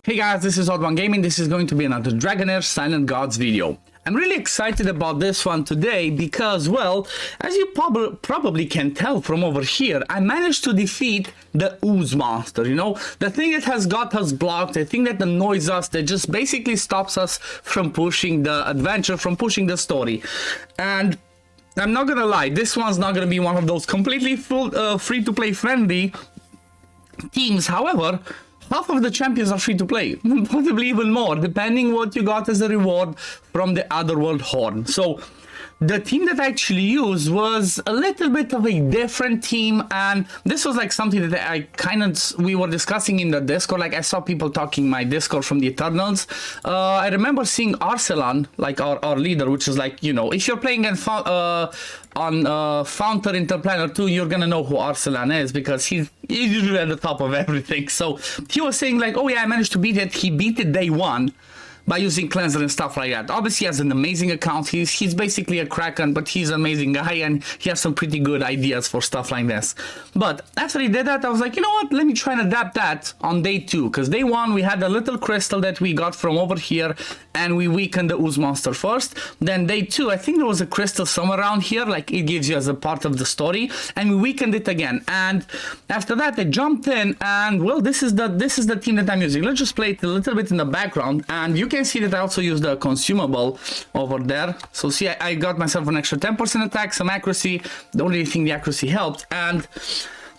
Hey guys, this is OddOneGaming. This is going to be another Dragonheir SilentGods video. I'm really excited about this one today because, well, as you probably can tell from over here, I managed to defeat the Ooze monster, you know? The thing that has got us blocked, the thing that annoys us, that just basically stops us from pushing the adventure, from pushing the story. And I'm not gonna lie, this one's not gonna be one of those completely free-to-play friendly teams. However, half of the champions are free to play, possibly even more, depending what you got as a reward from the Otherworld Horn. So the team that I actually used was a little bit of a different team, and this was like something that we were discussing in the Discord. Like I saw people talking in my Discord from the Eternals. I remember seeing Arcelan, like our leader, which is like, you know, if you're playing on Fountain Interplanar 2, you're gonna know who Arcelan is because he's usually at the top of everything. So he was saying like, oh yeah, I managed to beat it. He beat it day one by using cleanser and stuff like that. Obviously he has an amazing account. He's basically a Kraken, but he's an amazing guy and he has some pretty good ideas for stuff like this. But after he did that, I was like, you know what, let me try and adapt that on day 2, because day 1 we had a little crystal that we got from over here and we weakened the Ooze monster first. Then day 2, I think there was a crystal somewhere around here, like it gives you as a part of the story, and we weakened it again. And after that I jumped in, and well, this is the team that I'm using. Let's just play it a little bit in the background, and you can see that I also used the consumable over there. So see, I got myself an extra 10% attack, some accuracy. The only thing the accuracy helped, and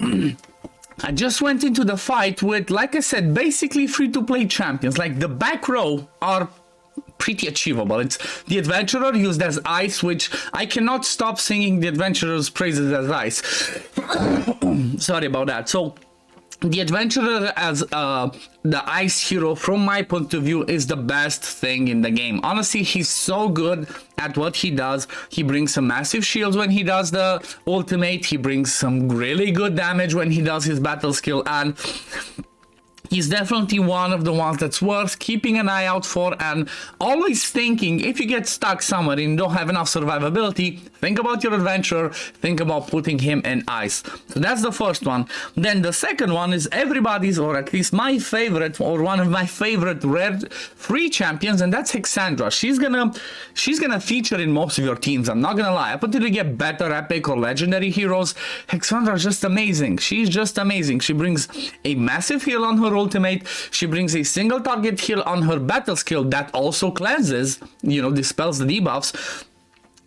I just went into the fight with, like I said, basically free-to-play champions. Like the back row are pretty achievable. It's the Adventurer used as ice, which I cannot stop singing the Adventurer's praises as ice. Sorry about that. So the Adventurer as the ice hero, from my point of view, is the best thing in the game. Honestly, he's so good at what he does. He brings some massive shields when he does the ultimate. He brings some really good damage when he does his battle skill, and he's definitely one of the ones that's worth keeping an eye out for, and always thinking, if you get stuck somewhere and don't have enough survivability, think about your adventurer, think about putting him in ice. So that's the first one. Then the second one is everybody's, or at least my favorite, or one of my favorite rare free champions, and that's Hexandra. She's gonna feature in most of your teams, I'm not gonna lie. Up until you get better epic or legendary heroes, Hexandra is just amazing. She's just amazing. She brings a massive heal on her ultimate. She brings a single target heal on her battle skill that also cleanses, you know, dispels the debuffs,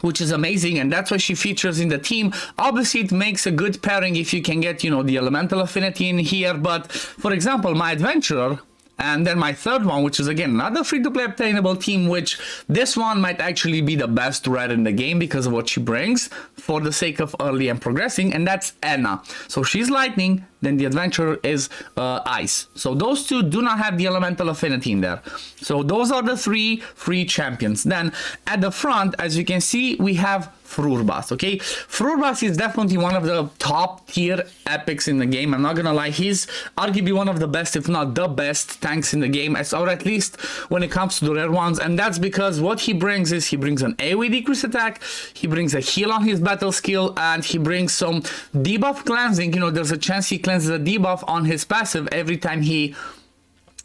which is amazing, and that's why she features in the team. Obviously it makes a good pairing if you can get, you know, the elemental affinity in here. But for example, my adventurer, and then my third one, which is again another free-to-play obtainable team, which this one might actually be the best red in the game because of what she brings for the sake of early and progressing, and that's Anna. So she's lightning, then the adventurer is ice. So those two do not have the elemental affinity in there. So those are the 3 free champions. Then at the front, as you can see, we have Frurbas, okay? Frurbas is definitely one of the top tier epics in the game. I'm not gonna lie, he's arguably one of the best, if not the best tanks in the game, or at least when it comes to the rare ones. And that's because what he brings is, he brings an AoE decrease attack, he brings a heal on his battle skill, and he brings some debuff cleansing. You know, there's a chance he cleanses a debuff on his passive every time he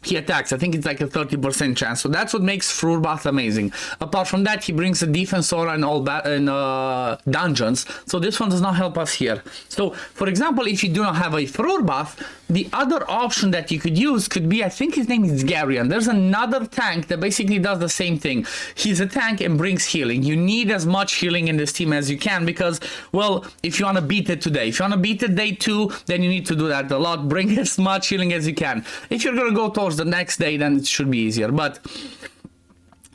attacks. I think it's like a 30% chance. So that's what makes Frurbas amazing. Apart from that, he brings a defense aura in all dungeons. So this one does not help us here. So for example, if you do not have a Frurbas, the other option that you could use could be, I think his name is Garion. There's another tank that basically does the same thing. He's a tank and brings healing. You need as much healing in this team as you can because, well, if you want to beat it today, if you want to beat it day 2, then you need to do that a lot. Bring as much healing as you can. If you're going to go towards the next day, then it should be easier. But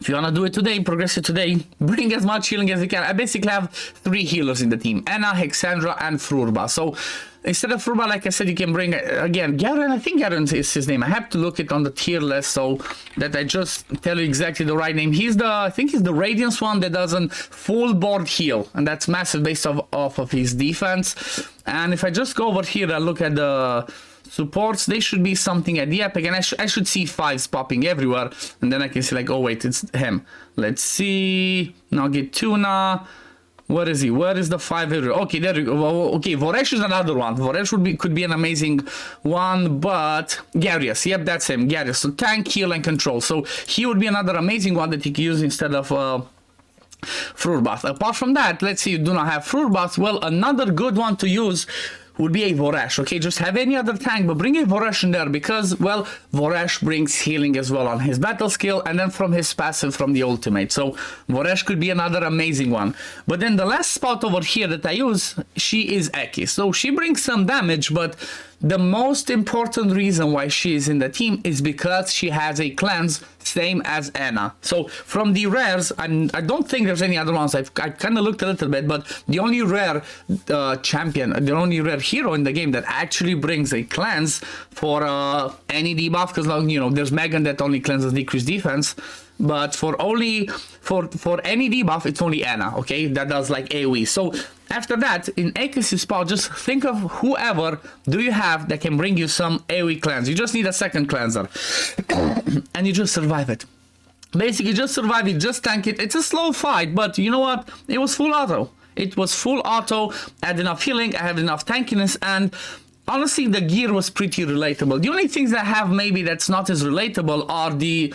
if you want to do it today, progress it today, bring as much healing as you can. I basically have 3 healers in the team: Anna, Hexandra, and Frurba. So instead of Frurba, like I said, you can bring, again, Garen. I think Garen is his name. I have to look it on the tier list so that I just tell you exactly the right name. I think he's the Radiance one that does a full board heal, and that's massive based off of his defense. And if I just go over here and look at the supports, they should be something at the epic, and I should see 5s popping everywhere, and then I can see like, oh wait, it's him. Let's see, Nugget Tuna, Where is he? Where is the 5 area? Okay, there we go. Okay, Voresh is another one. Voresh could be an amazing one, but Garius, yep, that's him. Garius, so tank, heal, and control. So he would be another amazing one that you can use instead of Fruit Bath. Apart from that, let's say you do not have Fruit Bath. Well, another good one to use would be a Voresh. Okay, just have any other tank, but bring a Voresh in there because, well, Voresh brings healing as well on his battle skill and then from his passive from the ultimate. So Voresh could be another amazing one. But then the last spot over here that I use, she is Eki. So she brings some damage, but the most important reason why she is in the team is because she has a cleanse same as Anna. So from the rares, I don't think there's any other ones. I kind of looked a little bit, but the only rare champion, the only rare hero in the game that actually brings a cleanse for any debuff, because you know there's Megan that only cleanses decreased defense. But for any debuff, it's only Anna, okay? That does like AoE. So after that, in Ekis' spot, just think of whoever do you have that can bring you some AoE cleanse. You just need a second cleanser. And you just survive it. Basically, just survive it, just tank it. It's a slow fight, but you know what? It was full auto. It was full auto. I had enough healing, I had enough tankiness, and honestly, the gear was pretty relatable. The only things I have maybe that's not as relatable are the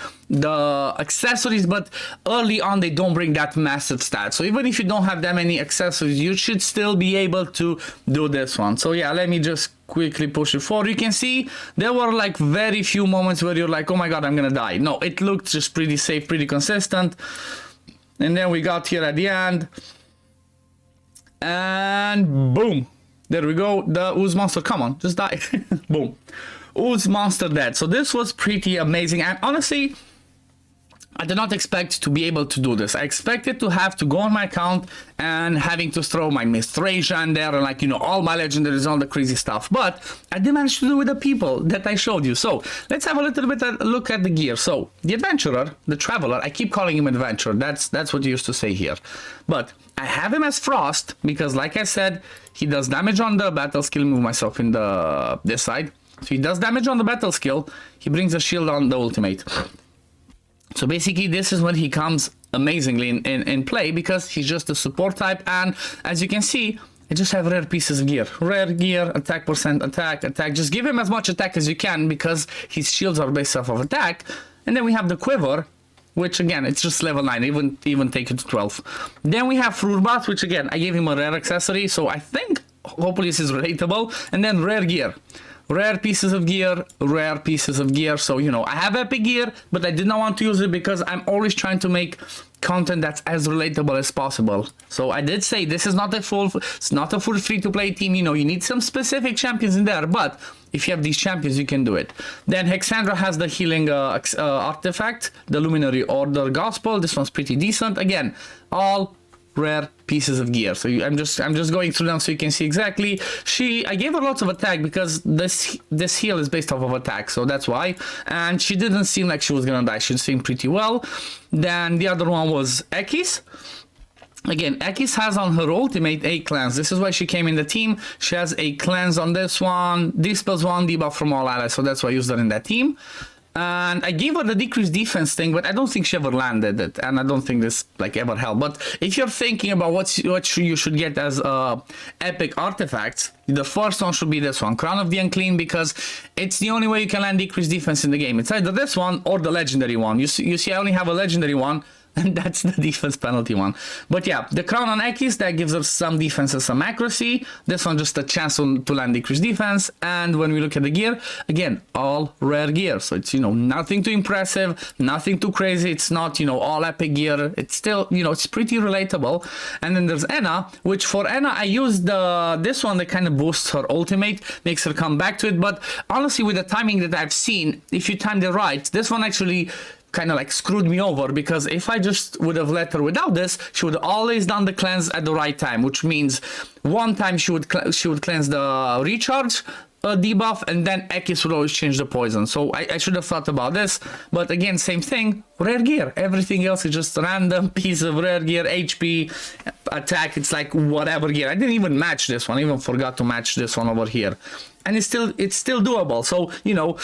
accessories, but early on they don't bring that massive stat. So even if you don't have that many accessories, you should still be able to do this one. So yeah, let me just quickly push it forward. You can see there were like very few moments where you're like, oh my god, I'm gonna die. No, it looked just pretty safe, pretty consistent. And then we got here at the end, and boom. There we go, the Ooze monster, come on, just die. Boom. Ooze monster dead. So this was pretty amazing, and honestly, I did not expect to be able to do this. I expected to have to go on my account and having to throw my Mistration in there and like, you know, all my legendaries, all the crazy stuff. But I did manage to do with the people that I showed you. So let's have a little bit of a look at the gear. So the adventurer, the traveler, I keep calling him adventurer. That's what you used to say here. But I have him as Frost because, like I said, he does damage on the battle skill. Move myself in this side. So he does damage on the battle skill. He brings a shield on the ultimate. So basically, this is when he comes amazingly in play because he's just a support type. And as you can see, I just have rare pieces of gear. Rare gear, attack percent, attack. Just give him as much attack as you can because his shields are based off of attack. And then we have the quiver, which again, it's just level 9, even take it to 12. Then we have Fruit Bath, which again, I gave him a rare accessory. So I think, hopefully this is relatable. And then rare gear. Rare pieces of gear, rare pieces of gear. So, you know, I have epic gear, but I did not want to use it because I'm always trying to make content that's as relatable as possible. So I did say this is not a full free-to-play team. You know, you need some specific champions in there, but if you have these champions, you can do it. Then Hexandra has the healing artifact, the Luminary Order Gospel. This one's pretty decent. Again, all rare pieces of gear. So I'm just going through them so you can see exactly. I gave her lots of attack because this heal is based off of attack, so that's why. And she didn't seem like she was gonna die. She seemed pretty well. Then the other one was Ekis. Again, Ekis has on her ultimate a cleanse. This is why she came in the team. She has a cleanse on this one. Dispels 1 debuff from all allies, so that's why I used her in that team. And I gave her the decreased defense thing, but I don't think she ever landed it, and I don't think this like ever helped. But if you're thinking about what you should get as epic artifacts, the first one should be this one, Crown of the Unclean, because it's the only way you can land decreased defense in the game. It's either this one or the legendary one. You see, I only have a legendary one, and that's the defense penalty one. But yeah, the Crown on Ekis, that gives us some defense and some accuracy. This one just a chance to land decreased defense. And when we look at the gear, again, all rare gear. So it's, you know, nothing too impressive, nothing too crazy. It's not, you know, all epic gear. It's still, you know, it's pretty relatable. And then there's Anna, which for Anna, I used this one that kind of boosts her ultimate, makes her come back to it. But honestly, with the timing that I've seen, if you timed it right, this one actually kind of like screwed me over, because if I just would have let her without this, she would always done the cleanse at the right time, which means one time she would cleanse the recharge debuff, and then Ekis would always change the poison. So I should have thought about this, but again, same thing, rare gear. Everything else is just random piece of rare gear, HP, attack. It's like whatever gear. I didn't even match this one. I even forgot to match this one over here, and it's still doable. So, you know,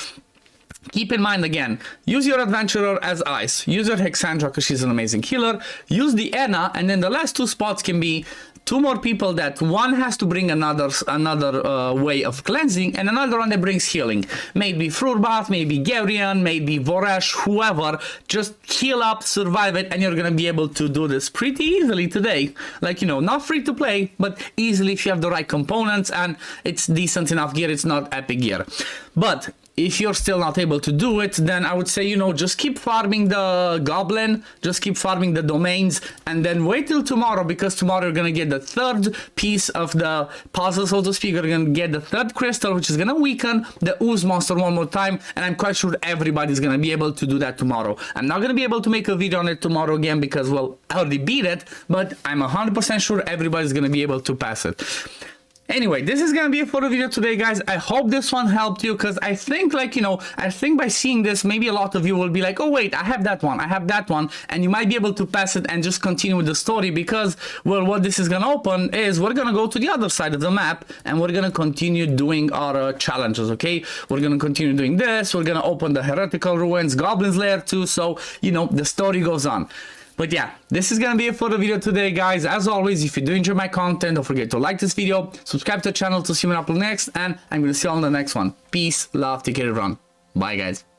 Keep in mind again, use your adventurer as ice, use your Hexandra because she's an amazing healer, use the Enna, and then the last 2 spots can be 2 more people that one has to bring another way of cleansing and another one that brings healing. Maybe Frurbath, maybe Garion, maybe Voresh, whoever. Just heal up, survive it, and you're gonna be able to do this pretty easily today. Like, you know, not free to play, but easily if you have the right components and it's decent enough gear, it's not epic gear. But if you're still not able to do it, then I would say, you know, just keep farming the goblin, just keep farming the domains, and then wait till tomorrow, because tomorrow you're gonna get the 3rd piece of the puzzle, so to speak. You're gonna get the 3rd crystal, which is gonna weaken the Ooze monster one more time, and I'm quite sure everybody's gonna be able to do that tomorrow. I'm not gonna be able to make a video on it tomorrow again, because, well, I already beat it, but I'm 100% sure everybody's gonna be able to pass it. Anyway, this is gonna be it for the video today, guys. I hope this one helped you, because I think, like, you know, I think by seeing this, maybe a lot of you will be like, oh wait, I have that one, and you might be able to pass it and just continue with the story, because, well, what this is gonna open is we're gonna go to the other side of the map and we're gonna continue doing our challenges. Okay, we're gonna continue doing this, we're gonna open the heretical ruins, goblins lair too, so, you know, the story goes on. But yeah, this is gonna be it for the video today, guys. As always, if you do enjoy my content, don't forget to like this video, subscribe to the channel to see when I upload next, and I'm gonna see you on the next one. Peace, love, take care, everyone. Bye, guys.